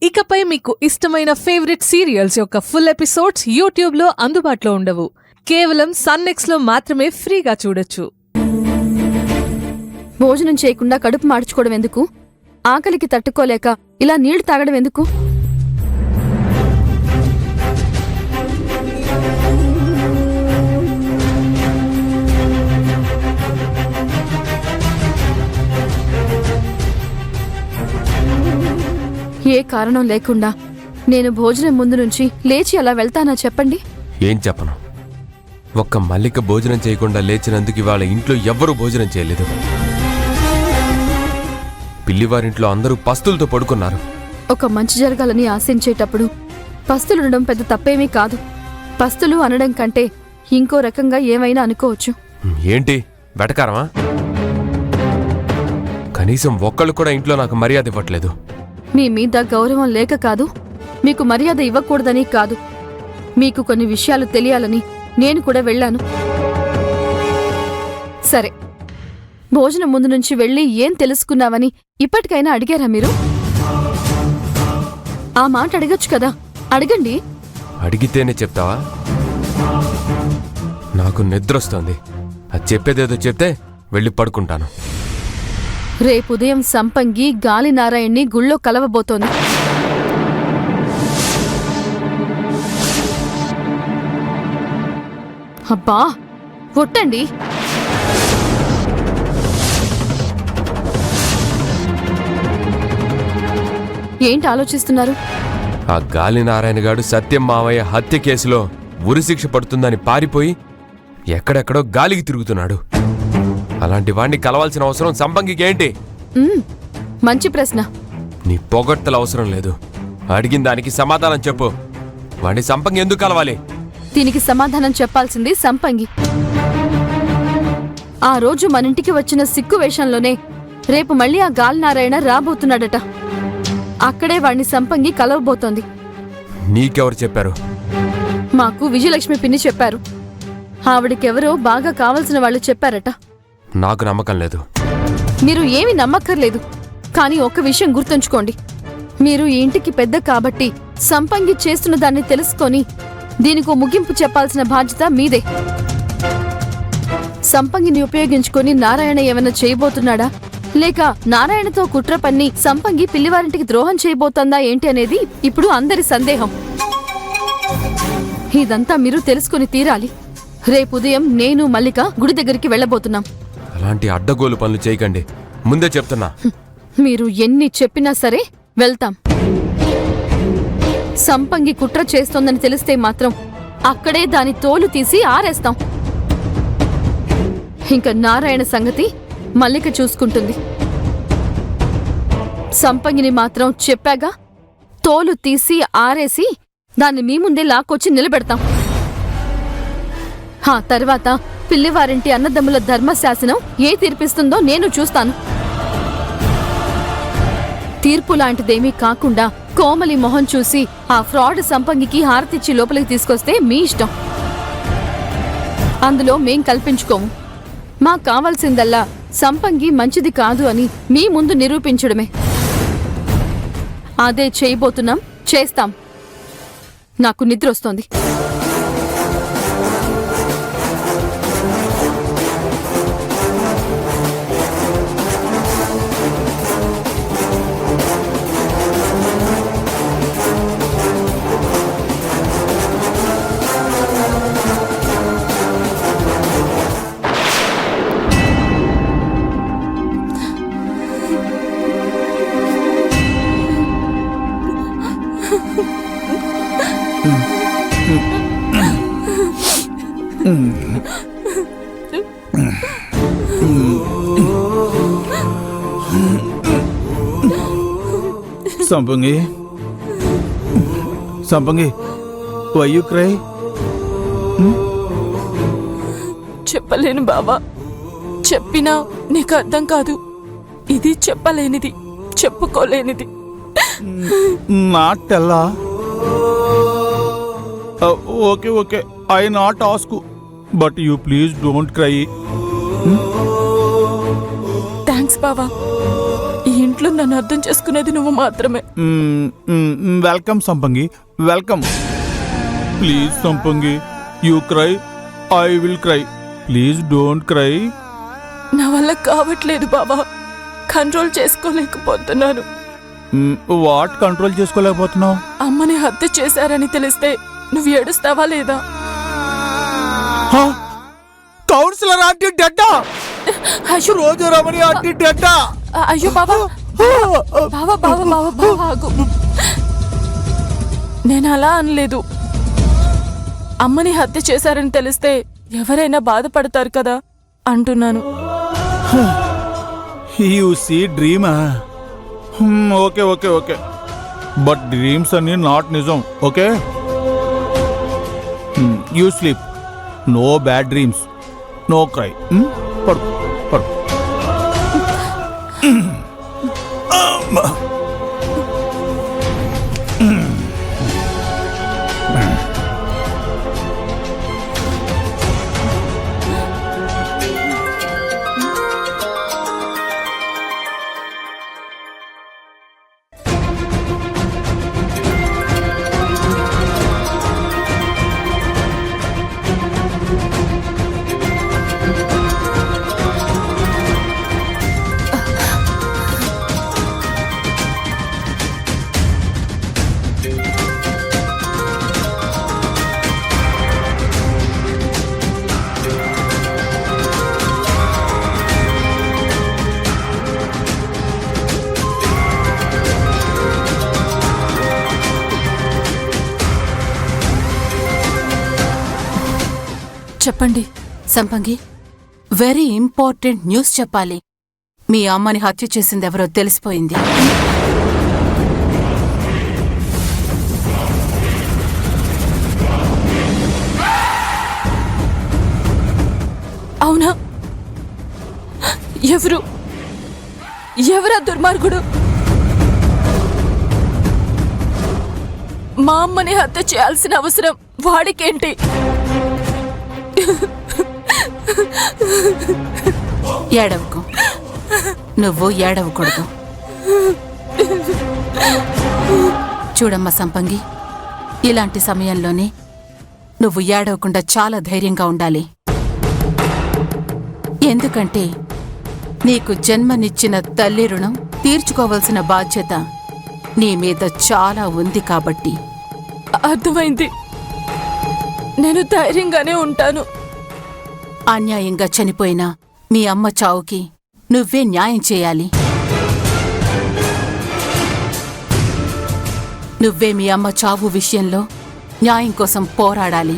ఇకపై మీకు ఇష్టమైన ఫేవరెట్ సీరియల్స్ యొక్క ఫుల్ ఎపిసోడ్స్ యూట్యూబ్లో అందుబాటులో ఉండవు. కేవలం సన్నెక్స్లో మాత్రమే ఫ్రీగా చూడొచ్చు. భోజనం చేయకుండా కడుపు మార్చుకోవడం ఎందుకు? ఆకలికి తట్టుకోలేక ఇలా నీళ్లు తాగడం ఎందుకు? ఏ కారణం లేకుండా నేను భోజనం ముందు నుంచి లేచి అలా వెళ్తానా చెప్పండి? ఏం చెప్పను. ఒక్క మల్లిక భోజనం చేయకుండా లేచినందుకు ఇవాళ ఇంట్లో ఎవ్వరూ భోజనం చేయలేదు. పిల్లివారింట్లో అందరూ పస్తులతో పడుకున్నారు. ఒక మంచి జరగాలని ఆశించేటప్పుడు పస్తులుండడం పెద్ద తప్పేమీ కాదు. పస్తులు అనడం కంటే ఇంకో రకంగా ఏమైనా అనుకోవచ్చు. ఏంటి వెటకారమా? కనీసం ఒక్కళ్ళు కూడా ఇంట్లో నాకు మర్యాద ఇవ్వట్లేదు. మీ మీద గౌరవం లేక కాదు, మీకు మర్యాద ఇవ్వకూడదని కాదు. మీకు కొన్ని విషయాలు తెలియాలని నేను కూడా వెళ్ళాను. సరే, భోజనం ముందు నుంచి వెళ్ళి ఏం తెలుసుకున్నావని ఇప్పటికైనా అడిగారా మీరు? ఆ మాట అడగచ్చు కదా, అడగండి. అడిగితేనే చెప్తావా? నాకు నిద్రొస్తోంది. అది చెప్పేదేదో చెప్తే వెళ్ళి పడుకుంటాను. రేపు ఉదయం సంపంగి గాలినారాయణ్ణి గుళ్ళో కలవబోతోంది. అబ్బా ఒట్టండి. ఏంటి ఆలోచిస్తున్నారు? ఆ గాలినారాయణగాడు సత్యం మావయ్య హత్య కేసులో ఉరిశిక్ష పడుతుందని పారిపోయి ఎక్కడెక్కడో గాలికి తిరుగుతున్నాడు. అలాంటి వాణ్ణి కలవాల్సిన అవసరం సంపంగికి ఏంటి? మంచి ప్రశ్న. నీ పొగడ్తలు అవసరం లేదు. అడిగిన దానికి సమాధానం చెప్పు. వాణ్ణి సంపంగి ఎందుకు కలవాలి? దీనికి సమాధానం చెప్పాల్సింది సంపంగి. ఆ రోజు మనింటికి వచ్చిన సిక్కు వేషంలోనే రేపు మళ్ళీ ఆ గాలినారాయణ రాబోతున్నాడట. అక్కడే వాణ్ణి సంపంగి కలవబోతోంది. నీకెవరు చెప్పారు? మాకు విజయలక్ష్మి పిన్ని చెప్పారు. ఆవిడకెవరో బాగా కావలసిన వాళ్ళు చెప్పారట. నాకు నమ్మకం లేదు. మీరు ఏమి నమ్మక్కర్లేదు, కానీ ఒక్క విషయం గుర్తుంచుకోండి. మీరు ఈ ఇంటికి పెద్ద కాబట్టి సంపంగి చేస్తున్న దాన్ని తెలుసుకొని దీనికో ముగింపు చెప్పాల్సిన బాధ్యత మీదే. సంపంగిని ఉపయోగించుకొని నారాయణ ఏమైనా చేయబోతున్నాడా, లేక నారాయణతో కుట్ర పన్ని సంపంగి పిల్లివారింటికి ద్రోహం చేయబోతుందా ఏంటి అనేది ఇప్పుడు అందరి సందేహం. ఇదంతా మీరు తెలుసుకుని తీరాలి. రేపు ఉదయం నేను మల్లిక గుడి దగ్గరికి వెళ్లబోతున్నాం. అలాంటి అడ్డగోలు పనులు చేయకండి, ముందే చెప్తున్నా. మీరు ఎన్ని చెప్పినా సరే వెళ్తాం. సంపంగి కుట్ర చేస్తోందని తెలిస్తే మాత్రం అక్కడే దాని తోలు తీసి ఆరేస్తాం. ఇంకా నారాయణ సంగతి మల్లిక చూసుకుంటుంది. సంపంగిని మాత్రం చెప్పాగా, తోలు తీసి ఆరేసి దాన్ని మీ ముందే లాక్కొచ్చి నిలబెడతాం. ఆ తర్వాత పిల్లివారింటి అన్నదమ్ముల ధర్మశాసనం ఏ తీర్పిస్తుందో నేను చూస్తాను. తీర్పు లాంటిదేమీ కాకుండా కోమలి మొహం చూసి ఆ ఫ్రాడ్ సంపంగికి హారతిచ్చి లోపలికి తీసుకొస్తే మీ ఇష్టం. అందులో మేం కల్పించుకోము. మాకు కావాల్సిందల్లా సంపంగి మంచిది కాదు అని మీ ముందు నిరూపించడమే. అదే చేయబోతున్నాం, చేస్తాం. నాకు నిద్రొస్తోంది. సంపంగి, సంపంగి, వై యు క్రై? చెప్పలేను బావా. చెప్పినా నీకు అర్థం కాదు. ఇది చెప్పలేనిది, చెప్పుకోలేనిది. నాట్ టెల్లా. Okay okay, I not ask, but you please don't cry. Thanks బావా. ఈ ఇంట్లో నన్ను అర్థం చేసుకునేది నువ్వు మాత్రమే. Welcome Sampangi, welcome. Please Sampangi, you cry, I will cry. Please don't cry. నా వల్ల కావట్లేదు బావా, కంట్రోల్ చేసుకోలేకపోతున్నాను. వాట్ కంట్రోల్ చేసుకోలేకపోతున్నావు? అమ్మని హత్య చేశారని తెలిస్తే నువ్వు ఏడుస్తావా లేదా? కౌన్సిలర్ ఆంటీ డెడ్డా, అయ్యో రోజు రమణి ఆంటీ డెడ్డా. అయ్యో బావా, బావా బావా బావా బావా ఆగు. నేను అలా అనలేదు. అమ్మని హత్య చేశారని తెలిస్తే ఎవరైనా బాధపడతారు కదా అంటున్నాను. యూ సీ డ్రీమా? Okay okay okay, but dreams అన్ని నాట్ నిజం. Okay, you sleep, no bad dreams, no cry. పడు పడు. చెప్పండి. సంపంగి, వెరీ ఇంపార్టెంట్ న్యూస్ చెప్పాలి. మీ అమ్మని హత్య చేసిందెవరో తెలిసిపోయింది. అవునా? ఎవరా దుర్మార్గుడు? మా అమ్మని హత్య చేయాల్సిన అవసరం వాడికేంటి? ఏడవకు, నువ్వు ఏడవకూడదు. చూడమ్మా సంపంగి, ఇలాంటి సమయంలోనే నువ్వు ఏడవకుండా చాలా ధైర్యంగా ఉండాలి. ఎందుకంటే నీకు జన్మనిచ్చిన తల్లి రుణం తీర్చుకోవలసిన బాధ్యత నీ మీద చాలా ఉంది కాబట్టి. అర్థమైంది, నేను ధైర్యంగానే ఉంటాను. అన్యాయంగా చనిపోయిన మీ అమ్మ చావుకి నువ్వే న్యాయం చేయాలి. నువ్వే మీ అమ్మ చావు విషయంలో న్యాయం కోసం పోరాడాలి.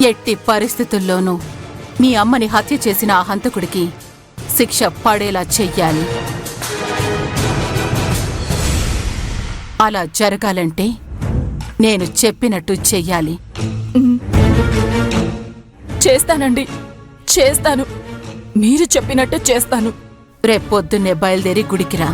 ఎట్టి పరిస్థితుల్లోనూ మీ అమ్మని హత్య చేసిన ఆ హంతకుడికి శిక్ష పడేలా చెయ్యాలి. అలా జరగాలంటే నేను చెప్పినట్టు చెయ్యాలి. చేస్తానండి, చేస్తాను. మీరు చెప్పినట్టే చేస్తాను. రేపొద్దున్నే బయలుదేరి గుడికిరా.